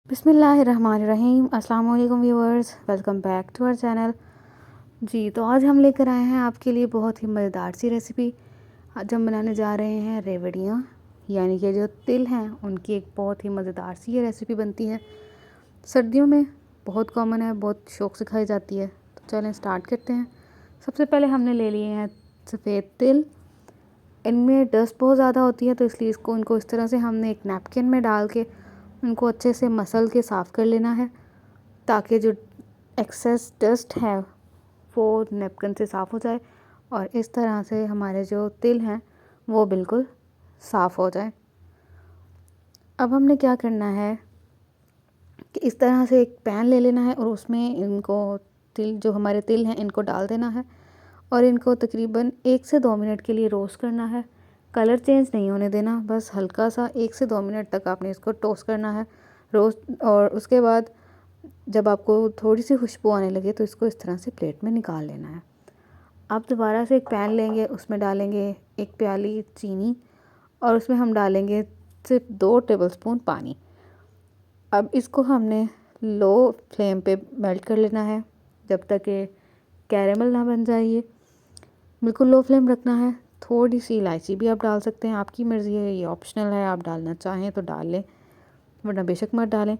बिस्मिल्लाहिर्रहमानिर्रहीम। अस्सलाम वालेकुम viewers, welcome back to our channel. जी तो आज हम लेकर आए हैं आपके लिए बहुत ही मज़ेदार सी रेसिपी। आज हम बनाने जा रहे हैं रेवड़ियाँ, यानी कि जो तिल हैं उनकी एक बहुत ही मज़ेदार सी ये रेसिपी बनती है। सर्दियों में बहुत कॉमन है, बहुत शौक़ से खाई जाती है। तो चलें स्टार्ट करते हैं। सबसे पहले हमने ले लिए हैं सफ़ेद तिल। इनमें डस्ट बहुत ज़्यादा होती है, तो इसलिए इनको इस तरह से हमने एक नैपकिन में डाल के उनको अच्छे से मसल के साफ़ कर लेना है, ताकि जो एक्सेस डस्ट है वो नैपकिन से साफ़ हो जाए और इस तरह से हमारे जो तिल हैं वो बिल्कुल साफ़ हो जाए। अब हमने क्या करना है कि इस तरह से एक पैन ले लेना है और उसमें इनको जो हमारे तिल हैं इनको डाल देना है और इनको तकरीबन 1 से 2 मिनट के लिए रोस्ट करना है। कलर चेंज नहीं होने देना, बस हल्का सा 1 से 2 मिनट तक आपने इसको टोस्ट करना है रोस्ट। और उसके बाद जब आपको थोड़ी सी खुशबू आने लगे तो इसको इस तरह से प्लेट में निकाल लेना है। आप दोबारा से एक पैन लेंगे, उसमें डालेंगे 1 प्याली चीनी और उसमें हम डालेंगे सिर्फ 2 टेबलस्पून पानी। अब इसको हमने लो फ्लेम पे मेल्ट कर लेना है जब तक कि कैरेमल ना बन जाए। ये बिल्कुल लो फ्लेम रखना है। थोड़ी सी इलायची भी आप डाल सकते हैं, आपकी मर्ज़ी है, ये ऑप्शनल है, आप डालना चाहें तो डाल लें वरना बेशक मत डालें।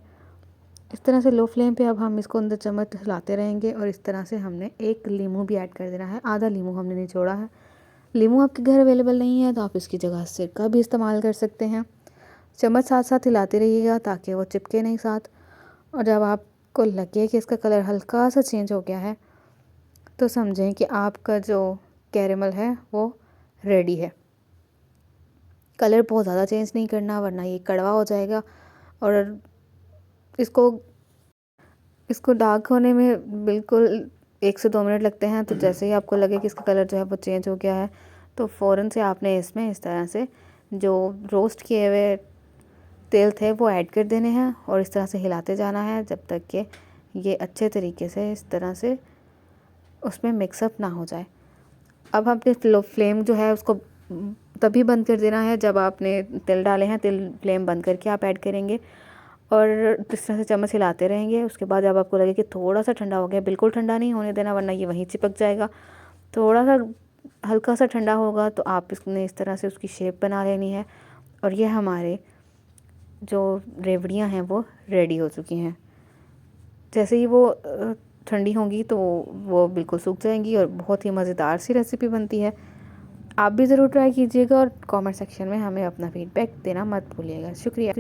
इस तरह से लो फ्लेम पे अब हम इसको अंदर चम्मच हिलाते रहेंगे और इस तरह से हमने 1 लीमू भी ऐड कर देना है। आधा लीमू हमने निचोड़ा है। लीमू आपके घर अवेलेबल नहीं है तो आप इसकी जगह सिरका भी इस्तेमाल कर सकते हैं। चम्मच साथ साथ हिलाते रहिएगा ताकि वो चिपके नहीं साथ। और जब आपको लगे कि इसका कलर हल्का सा चेंज हो गया है तो समझें कि आपका जो कैरेमल है वो रेडी है। कलर बहुत ज़्यादा चेंज नहीं करना वरना ये कड़वा हो जाएगा और इसको डार्क होने में बिल्कुल 1 से 2 मिनट लगते हैं। तो जैसे ही आपको लगे कि इसका कलर जो है वो चेंज हो गया है तो फ़ौरन से आपने इसमें इस तरह से जो रोस्ट किए हुए तेल थे वो ऐड कर देने हैं और इस तरह से हिलाते जाना है जब तक कि ये अच्छे तरीके से इस तरह से उसमें मिक्सअप ना हो जाए। अब आपने फ्लेम जो है उसको तभी बंद कर देना है जब आपने तिल डाले हैं, तिल फ्लेम बंद करके आप ऐड करेंगे और इस तरह से चम्मच हिलाते रहेंगे। उसके बाद जब आपको लगे कि थोड़ा सा ठंडा हो गया, बिल्कुल ठंडा नहीं होने देना वरना ये वहीं चिपक जाएगा, थोड़ा सा हल्का सा ठंडा होगा तो आप इसने इस तरह से उसकी शेप बना लेनी है और ये हमारे जो रेवड़ियाँ हैं वो रेडी हो चुकी हैं। जैसे ही वो ठंडी होंगी तो वो बिल्कुल सूख जाएंगी और बहुत ही मज़ेदार सी रेसिपी बनती है। आप भी ज़रूर ट्राई कीजिएगा और कमेंट सेक्शन में हमें अपना फीडबैक देना मत भूलिएगा। शुक्रिया।